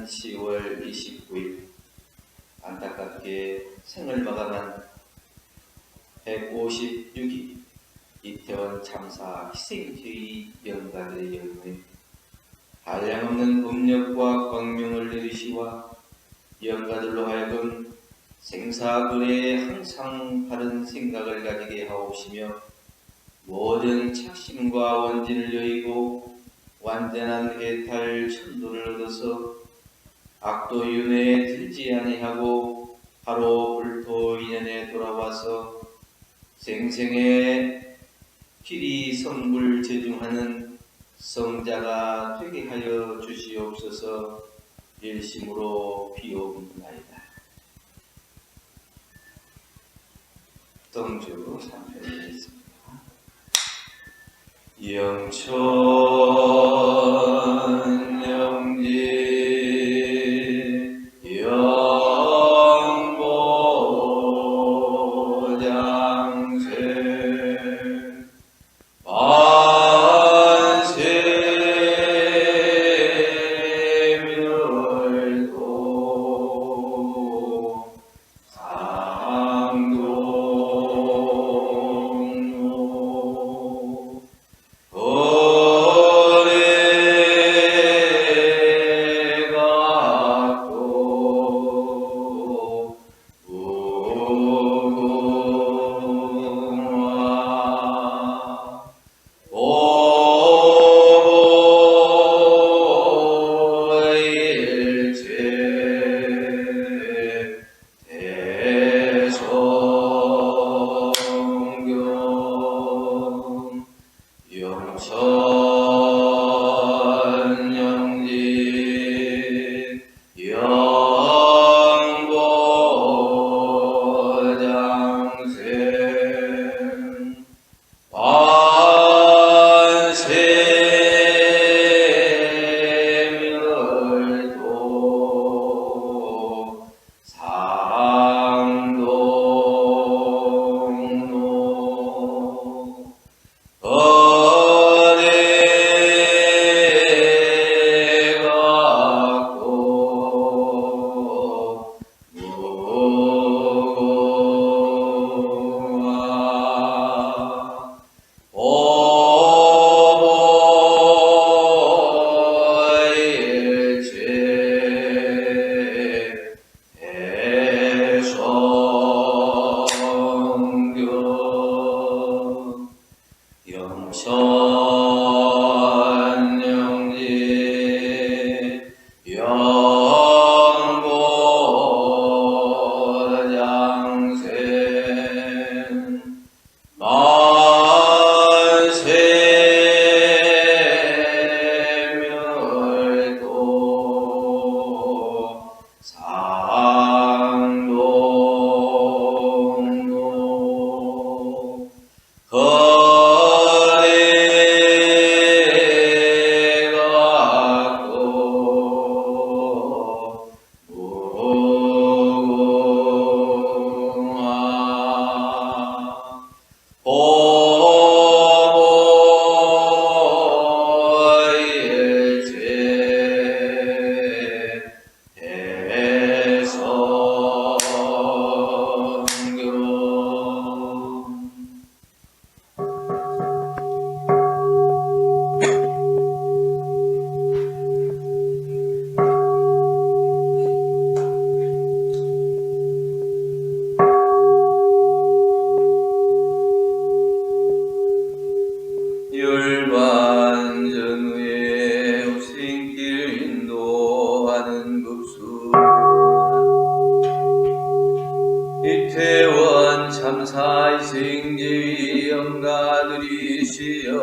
지난 10월 29일 안타깝게 생을 마감한 156기 이태원 참사 희생주의 영가들의 영웅에 한량없는 음력과 광명을 내리시와 영가들로 하여금 생사글에 항상 바른 생각을 가지게 하옵시며 모든 착심과 원진을 여의고 완전한 해탈 천도를 얻어서 악도 윤회에 들지 아니하고 바로 불토 인연에 돌아와서 생생의 길이 성불 제중하는 성자가 되게 하여 주시옵소서. 일심으로 비옵나이다. 동주 3편에 있습니다. 영천 영지 열반전후에 오신길 인도하는 급수 이태원 참사 희생제의 영가들이시여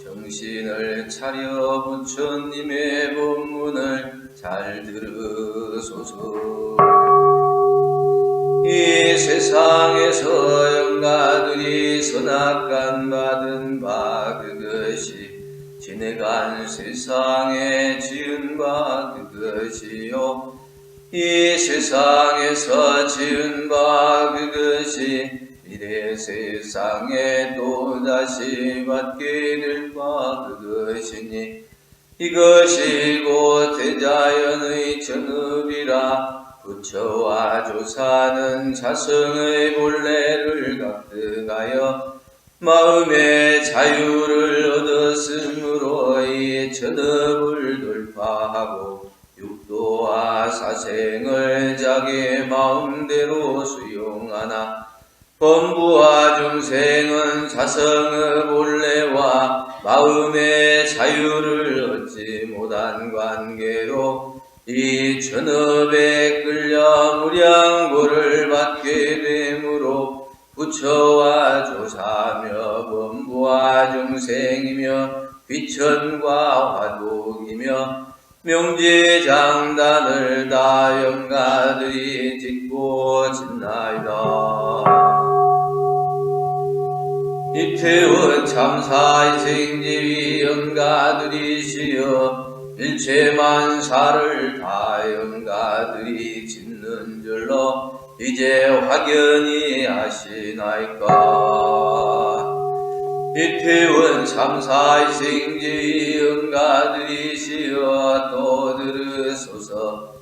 정신을 차려 부처님의 법문을 잘 들으소서. 이 세상에서 영가들이 선악간 받은 바 그것이 지내간 세상에 지은 바 그것이요 이 세상에서 지은 바 그것이 미래 세상에 또다시 받게 될 바 그것이니 이것이 곧 대자연의 전업이라. 부처와 조사는 자성의 본래를 각득하여 마음의 자유를 얻었으므로 이 전업을 돌파하고 육도와 사생을 자기 마음대로 수용하나, 범부와 중생은 자성의 본래와 마음의 자유를 얻지 못한 관계로 이 전업에 끌려 무량고를 받게 되므로 부처와 조사며 범부와 중생이며 귀천과 화독이며 명제장단을 다 영가들이 짓고 짓나이다. 이태원 참사이생지위 영가들이시여 일체만사를 다 영가들이 짓는 줄로 이제 확연히 아시나이까. 이태원 참사이생지위 영가들이시여 또 들으소서.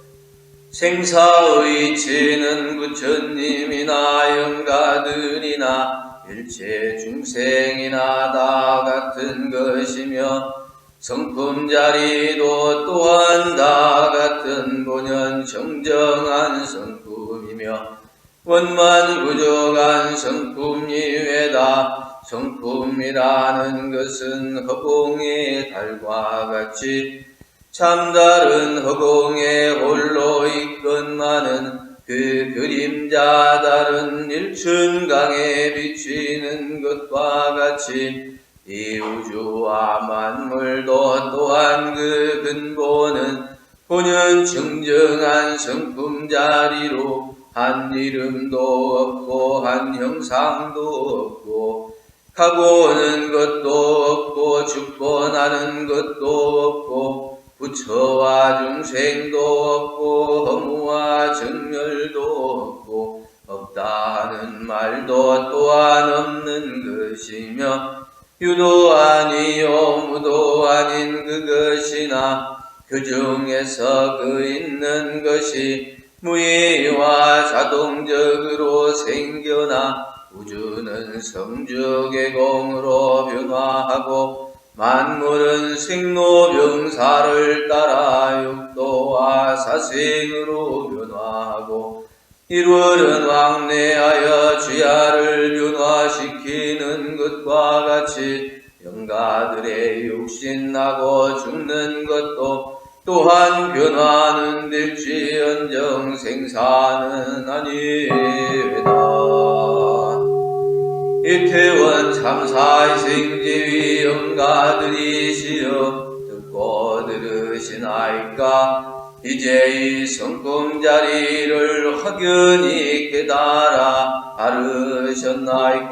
생사의 죄는 부처님이나 영가들이나 일체 중생이나 다 같은 것이며, 성품자리도 또한 다 같은 본연 정정한 성품이며, 원만 부족한 성품 이외다. 성품이라는 것은 허공의 달과 같이 참다른 허공에 홀로 있건만은 그 그림자 다른 일춘강에 비치는 것과 같이 이 우주와 만물도 또한 그 근본은 본연 정정한 성품 자리로 한 이름도 없고 한 형상도 없고 가고 오는 것도 없고 죽고 나는 것도 없고 부처와 중생도 없고 허무와 정멸도 없고 없다 하는 말도 또한 없는 것이며, 유도 아니요 무도 아닌 그것이나 그 중에서 그 있는 것이 무의와 자동적으로 생겨나 우주는 성주계공으로 변화하고 만물은 생로병사를 따라 육도와 사생으로 변화하고 일월은 왕래하여 주야를 변화시키는 것과 같이 영가들의 육신나고 죽는 것도 또한 변화는 될지언정 생사는 아니외다. 이태원 참사이생지위 영가들이시여 듣고 들으시나이까. 이제 이 성품자리를 확연히 깨달아 알으셨나이까.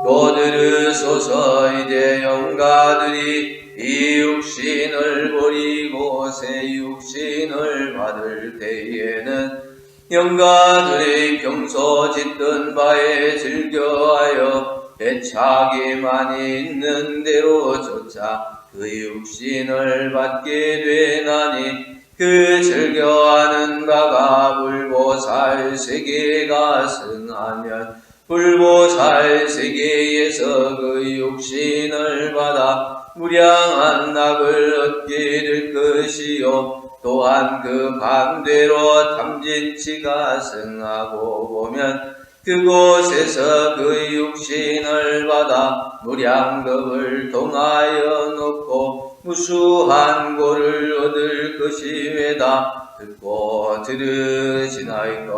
또 들으소서. 이제 영가들이 이 육신을 버리고 새 육신을 받을 때에는 영가들이 평소 짓던 바에 즐겨하여 애착이만 있는 대로조차 그 육신을 받게 되나니, 그 즐겨하는 바가 불보살 세계가 승하면 불보살 세계에서 그 육신을 받아 무량한 낙을 얻게 될 것이요, 또한 그 반대로 탐진치가 승하고 보면 그곳에서 그 육신을 받아 무량겁을 통하여 놓고 무수한 고를 얻을 것이외다. 듣고 들으시나이까.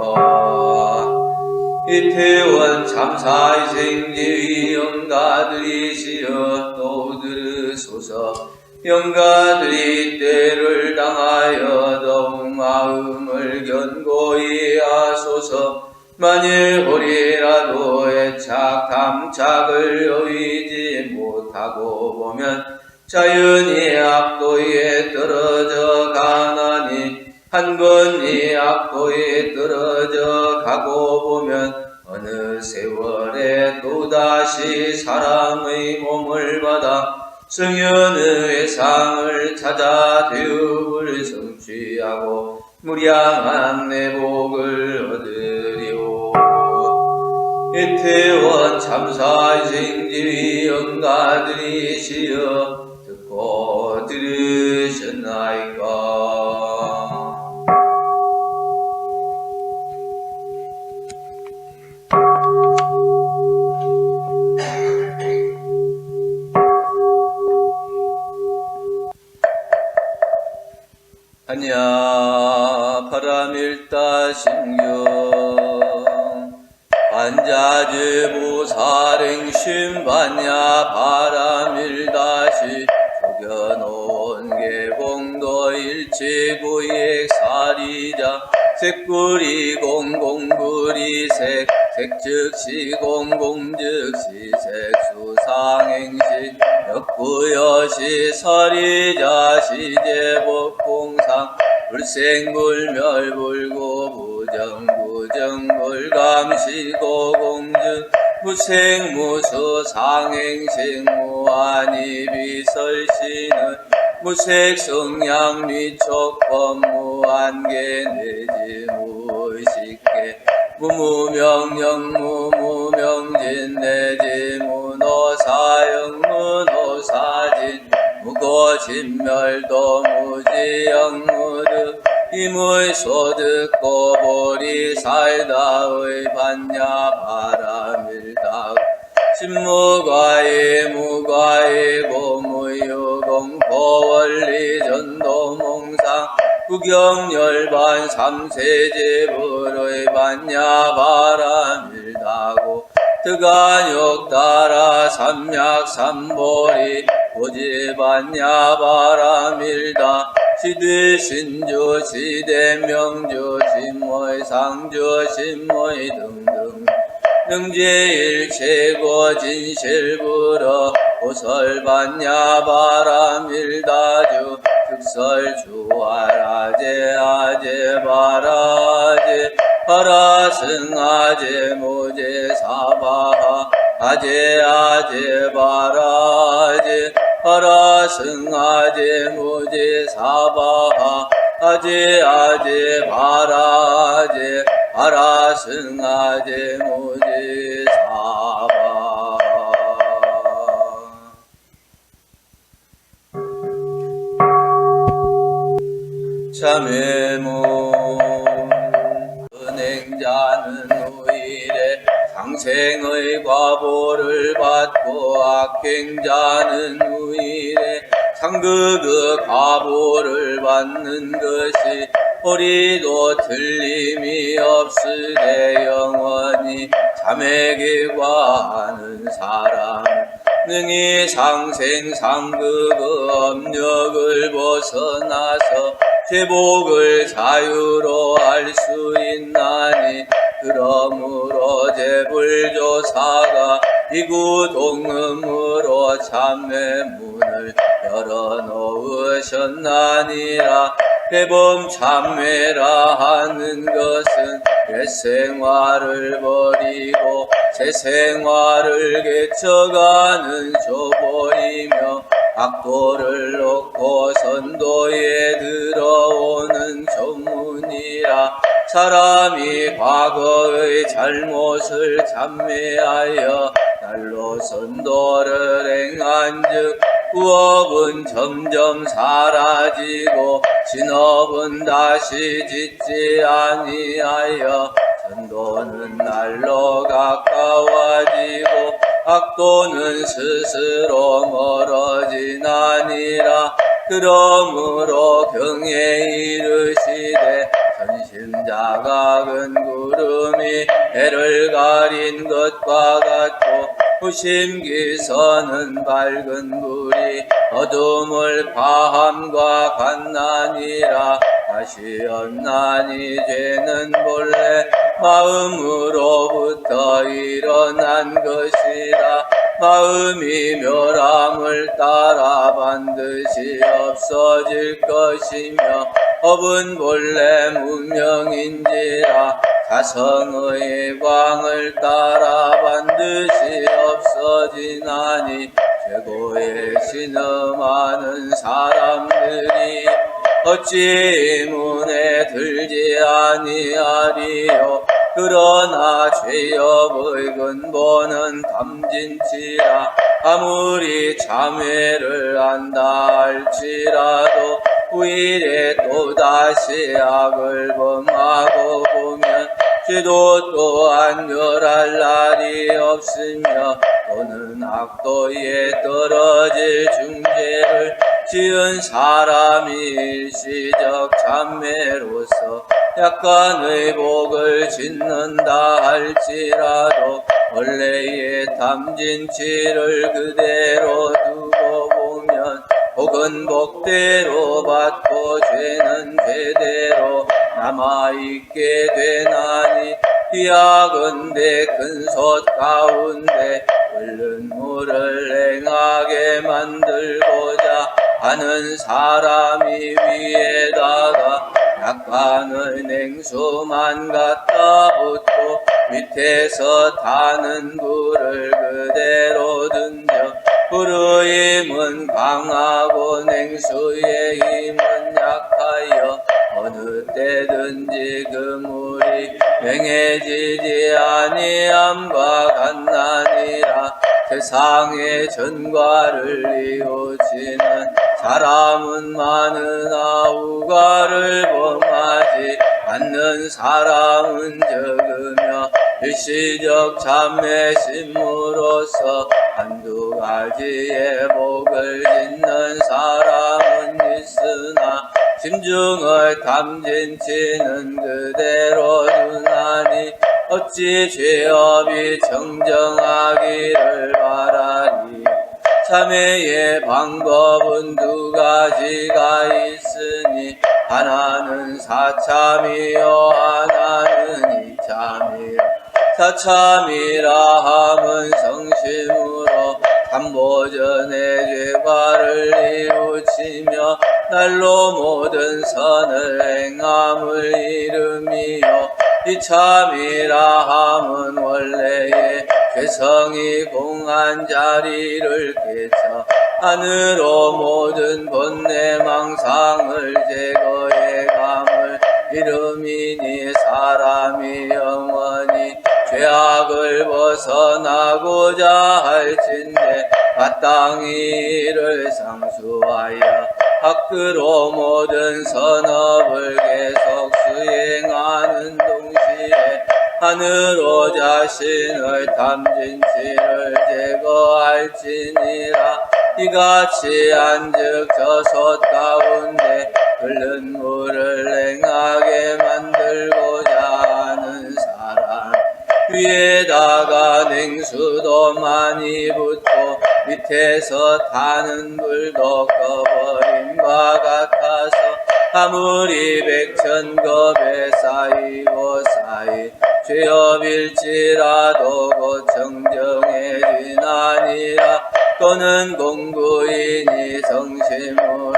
이태원 참사이생지위 영가들이시여 또 들으소서. 영가들이 때를 당하여 더욱 마음을 견고히 하소서. 만일 혹이라도 애착 탐착을 여의지 못하고 보면 자연히 악도에 떨어져 가나니, 한 번 이 악도에 떨어져 가고 보면 어느 세월에 또다시 사람의 몸을 받아 성현의 상을 찾아 대업을 성취하고 무량한 내복을 얻으리오. 이태원 참사생지위 영가들이시여 듣고 들으셨나이까. 하냐 바람일다 신경 반자제보 사랭심 반야 바람일다시 조겨놓은 개봉도 일체고액 사리자 색구리 공공구리 색즉시 공공즉시 색수상행시 역구여시 서리자 시제법공상 불생불멸불고 부정불감시고 공증 무생무수 상행식 무한이비설시는 무색성양 미촉법 무한계 내지 무식계 무무명령 무무명진 내지 무노사영 무노사진 무거진멸도 무지영 무득 임의 소득고 보리 살다의 반야 바람일다 신무과의 무과의 고무유공 보원리 전도몽상 구경열반 삼세제불의 반야 바람일다고 뜨간욕 따라 삼약 삼보리 고지반야 바람일다 시대 신주 시대 명주 신모의 상주 신모의 등등 능제일체고 진실불어 고설반야 바람일다주 특설주활아제 아제 바라제 바라승아제 무제 사바하 아제 아제 바라제 바라승아제 무제 사바하 아제 아제 바라제 바라승아제 무제 사바하. 참회문 은행자는 우일에 상생의 과보를 받고 악행자는 우일에 상극의 과보를 받는 것이 우리도 틀림이 없으되 영원히 참회에 과하는 사람 능히 상생 상극의 업력을 벗어나서 제복을 자유로 할 수 있나니 그러므로 제불조사가 이구동음으로 참회문을 열어놓으셨나니라. 대범 참회라 하는 것은 옛생활을 버리고 새생활을 개척하는 조보이며 악도를 놓고 선도에 들어오는 조문이라. 사람이 과거의 잘못을 참회하여 날로 선도를 행한즉 후업은 점점 사라지고 진업은 다시 짓지 아니하여 선도는 날로 가까워지고 악도는 스스로 멀어지나니라. 그러므로 경에 이르시되 전심자가 큰 구름이 해를 가린 것과 같고 후심기서는 밝은 불이 어둠을 파함과 같나니라. 다시 없나니 죄는 본래 마음으로부터 일어난 것이라. 마음이 멸함을 따라 반드시 없어질 것이며 업은 본래 무명인지라. 자성의 광을 따라 반드시 없어지나니 최고의 신음하는 사람들이 어찌 문에 들지 아니하리요. 그러나 죄업의 근본은 담진치라. 아무리 참회를 한다 할지라도 후일에 또다시 악을 범하고 보면 죄도 또한 멸할 날이 없으며 또는 악도에 떨어질 중죄를 지은 사람이 일시적 참회로서 약간의 복을 짓는다 할지라도 원래의 담진치를 그대로 두고 보면 복은 복대로 받고 죄는 죄대로 남아있게 되나니 희약은데 큰 솥 가운데 끓는 물을 냉하게 만들고자 하는 사람이 위에다가 약간의 냉수만 갖다 붓고 밑에서 타는 불을 그대로 던져 불의 힘은 강하고 냉수의 힘은 약하여 어느 때든지 그 물이 맹해지지 아니함과 같나니라. 세상의 전과를 이웃치는 사람은 많으나 우과를 범하지 않는 사람은 적으며 일시적 참회심으로써 한두 가지의 복을 짓는 사람은 있으나 심중의 담진치는 그대로 두나니 어찌 죄업이 정정하기를 바라리. 참회의 방법은 두 가지가 있으니 하나는 사참이요 하나는 이참이요. 사참이라 함은 성심으로 삼보전의 죄과를 이루치며 날로 모든 선을 행함을 이름이요. 이참이라 함은 원래의 죄성이 공한 자리를 깨쳐 하늘로 모든 번뇌 망상을 제거해 감을 이름이니 사람이 영원히 죄악을 벗어나고자 할진대 마땅히 이를 상수하여 밖으로 모든 선업을 계속 수행하는 동시에 하늘로 자신의 담진치를 제거할지니라. 이같이 한즉 저 솥 가운데 끓는 물을 냉하게 만들고자 하는 사람 위에다가 냉수도 많이 붓고 밑에서 타는 불도 꺼버림과 같아서 아무리 백천겁에 쌓이고 쌓이 죄업일지라도 곧 정정해지나니라. 또는 공부인이 성심으로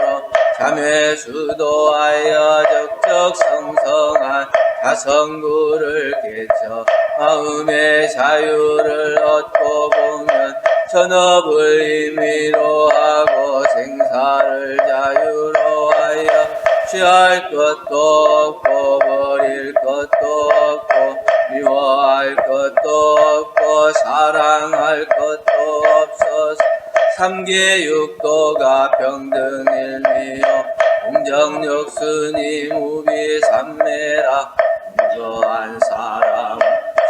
참회 수도하여 적적 성성한 자성구를 깨쳐 마음의 자유를 얻고 보면 천업을 임의로 하고 생사를 자유로 하여 취할 것도 없고 버릴 것도 없고 미워할 것도 없고 사랑할 것도 없어서 삼계육도가 평등일미요 공정육순이 무비삼매라. 이러한 사람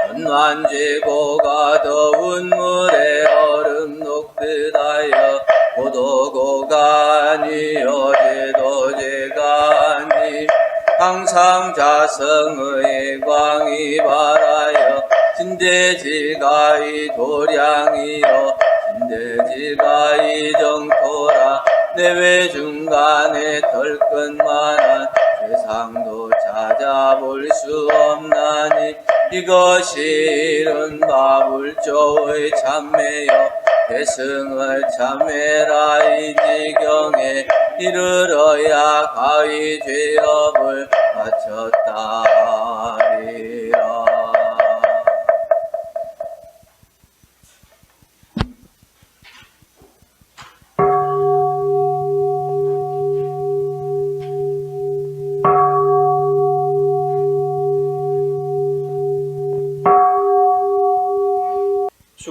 전환제고가 더운 물에 얼음 녹듯하여 고도고가 아니요 제도제가 아니 항상 자성의 광이 발하여 진대지가 이 도량이요 진대지가 이 정토라. 내외 중간에 덜끝만한 세상도 찾아볼 수 없나니 이것이 이른바 불조의 참매요 대승을 참매라. 이 지경에 이르러야 가히 죄업을 마쳤다리라.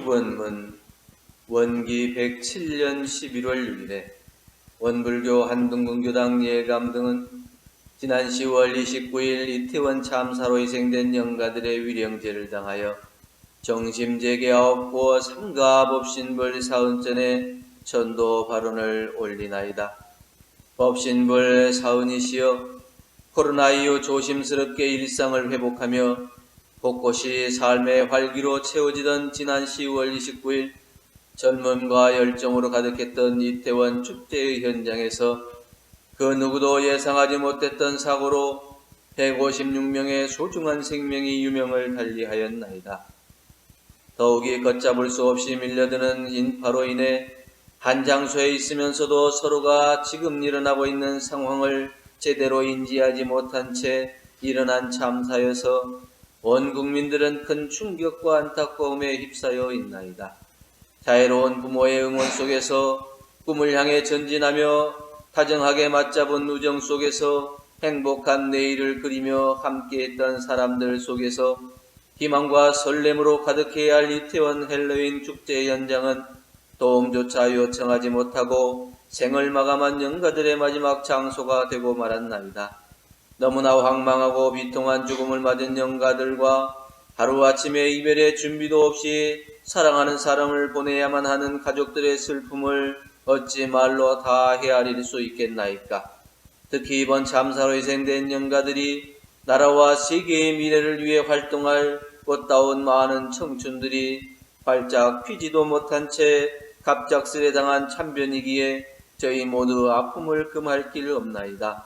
주본문 원기 107년 11월 6일에 원불교 한둥군교당 예감 등은 지난 10월 29일 이태원 참사로 희생된 영가들의 위령제를 당하여 정심제계 9고 삼가법신불 사은전에 전도 발언을 올리나이다. 법신불 사은이시여, 코로나 이후 조심스럽게 일상을 회복하며 곳곳이 삶의 활기로 채워지던 지난 10월 29일 젊음과 열정으로 가득했던 이태원 축제의 현장에서 그 누구도 예상하지 못했던 사고로 156명의 소중한 생명이 유명을 달리하였나이다. 더욱이 걷잡을 수 없이 밀려드는 인파로 인해 한 장소에 있으면서도 서로가 지금 일어나고 있는 상황을 제대로 인지하지 못한 채 일어난 참사여서 온 국민들은 큰 충격과 안타까움에 휩싸여 있나이다. 자애로운 부모의 응원 속에서 꿈을 향해 전진하며 다정하게 맞잡은 우정 속에서 행복한 내일을 그리며 함께했던 사람들 속에서 희망과 설렘으로 가득해야 할 이태원 헬로윈 축제 현장은 도움조차 요청하지 못하고 생을 마감한 영가들의 마지막 장소가 되고 말았나이다. 너무나 황망하고 비통한 죽음을 맞은 영가들과 하루아침에 이별의 준비도 없이 사랑하는 사람을 보내야만 하는 가족들의 슬픔을 어찌 말로 다 헤아릴 수 있겠나이까. 특히 이번 참사로 희생된 영가들이 나라와 세계의 미래를 위해 활동할 꽃다운 많은 청춘들이 발작 피지도 못한 채 갑작스레 당한 참변이기에 저희 모두 아픔을 금할 길 없나이다.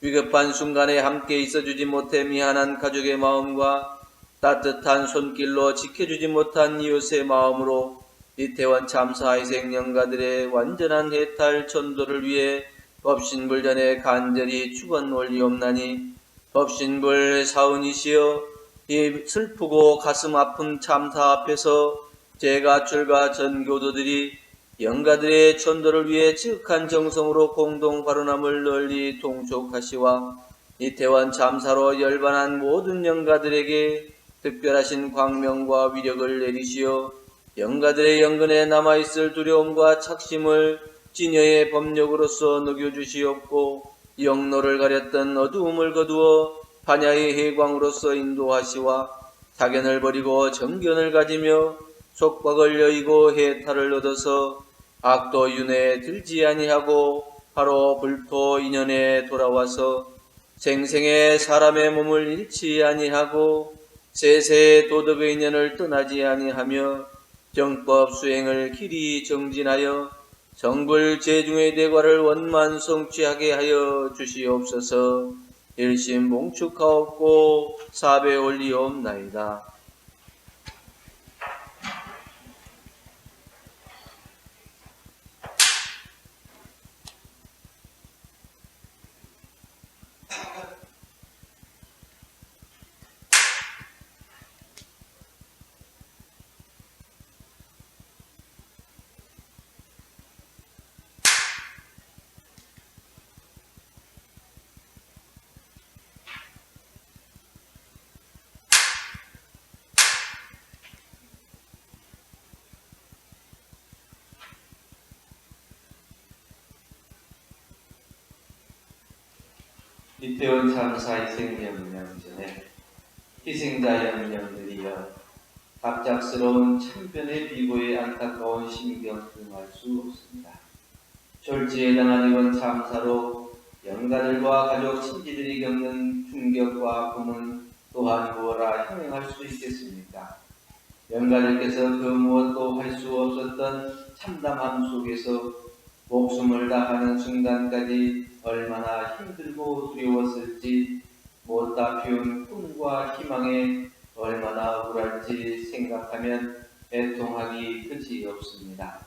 위급한 순간에 함께 있어주지 못해 미안한 가족의 마음과 따뜻한 손길로 지켜주지 못한 이웃의 마음으로 이태원 참사 희생 영가들의 완전한 해탈 전도를 위해 법신불전에 간절히 축원 올리옵나니, 법신불 사은이시여, 이 슬프고 가슴 아픈 참사 앞에서 제가출과 전교도들이 영가들의 전도를 위해 지극한 정성으로 공동 발언함을 널리 동촉하시와 이태원 참사로 열반한 모든 영가들에게 특별하신 광명과 위력을 내리시어 영가들의 영근에 남아있을 두려움과 착심을 진여의 법력으로서 녹여주시옵고 영로를 가렸던 어두움을 거두어 반야의 해광으로서 인도하시와 사견을 버리고 정견을 가지며 속박을 여의고 해탈을 얻어서 악도 윤회에 들지 아니하고 바로 불토 인연에 돌아와서 생생의 사람의 몸을 잃지 아니하고 세세의 도덕의 인연을 떠나지 아니하며 정법 수행을 길이 정진하여 정불 제중의 대과를 원만 성취하게 하여 주시옵소서. 일심 봉축하옵고 사배 올리옵나이다. 이태원 참사 희생명령전에 희생자 영령들이여 갑작스러운 참변의 비고에 안타까운 심경 금할 수 없습니다. 졸지에 당한 이번 참사로 영가들과 가족 친지들이 겪는 충격과 고문 또한 무엇라 형용할 수 있겠습니까? 영가들께서 그 무엇도 할 수 없었던 참담함 속에서 목숨을 다하는 순간까지 얼마나 힘들고 두려웠을지, 못다 피운 꿈과 희망에 얼마나 억울할지 생각하면 애통하기 끝이 없습니다.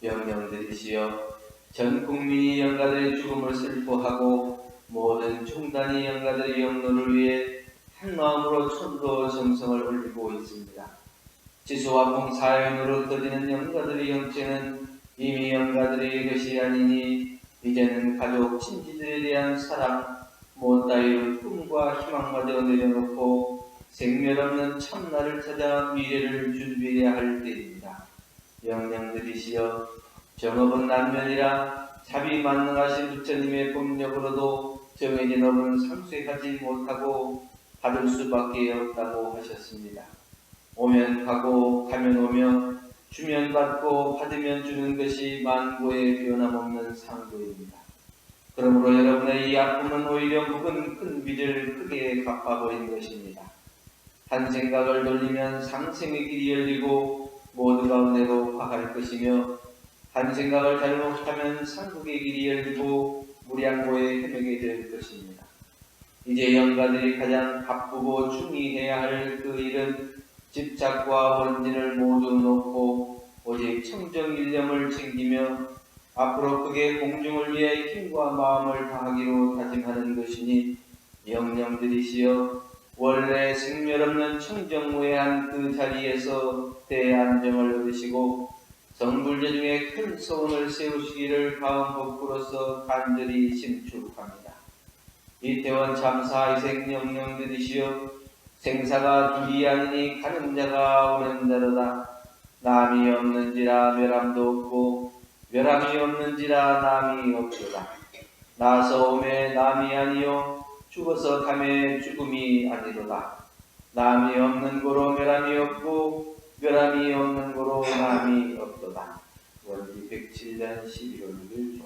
영령들이시여, 전 국민이 영가들의 죽음을 슬퍼하고 모든 총단이 영가들의 영로를 위해 한마음으로 천도 정성을 올리고 있습니다. 지수와 풍 사연으로 떠지는 영가들의 형체는 이미 영가들의 것이 아니니 이제는 가족 친지들에 대한 사랑, 못다 이룬 꿈과 희망마저 내려놓고 생멸 없는 참나를 찾아 미래를 준비해야 할 때입니다. 영영 들이시어 정업은 난면이라 자비만능하신 부처님의 법력으로도 정해진 업은 상쇄하지 못하고 받을 수밖에 없다고 하셨습니다. 오면 가고 가면 오며 주면 받고 받으면 주는 것이 만고의 변함없는 상도입니다. 그러므로 여러분의 이 아픔은 오히려 묵은 큰 빚을 크게 갚아버린 것입니다. 한 생각을 돌리면 상생의 길이 열리고 모두가 은혜로 화할 것이며 한 생각을 잘못하면 상국의 길이 열리고 무량고에 헤매게 될 것입니다. 이제 영가들이 가장 바쁘고 중요해야 할 그 일은 집착과 원진을 모두 놓고 오직 청정일념을 챙기며 앞으로 크게 공중을 위해 힘과 마음을 다하기로 다짐하는 것이니 영영 들이시어 원래 생멸 없는 청정무해한 그 자리에서 대안정을 얻으시고 성불제 중에 큰 소원을 세우시기를 다음 복부로서 간절히 신축합니다. 이태원 참사 이생 영영 들이시어 생사가 둘이 아니니 가는 자가 오는 자로다. 남이 없는지라 멸함도 없고 멸함이 없는지라 남이 없도다. 나서 오매 남이 아니요 죽어서 감에 죽음이 아니로다. 남이 없는 고로 멸함이 없고 멸함이 없는 고로 남이 없도다. 원기 107년 11월 6일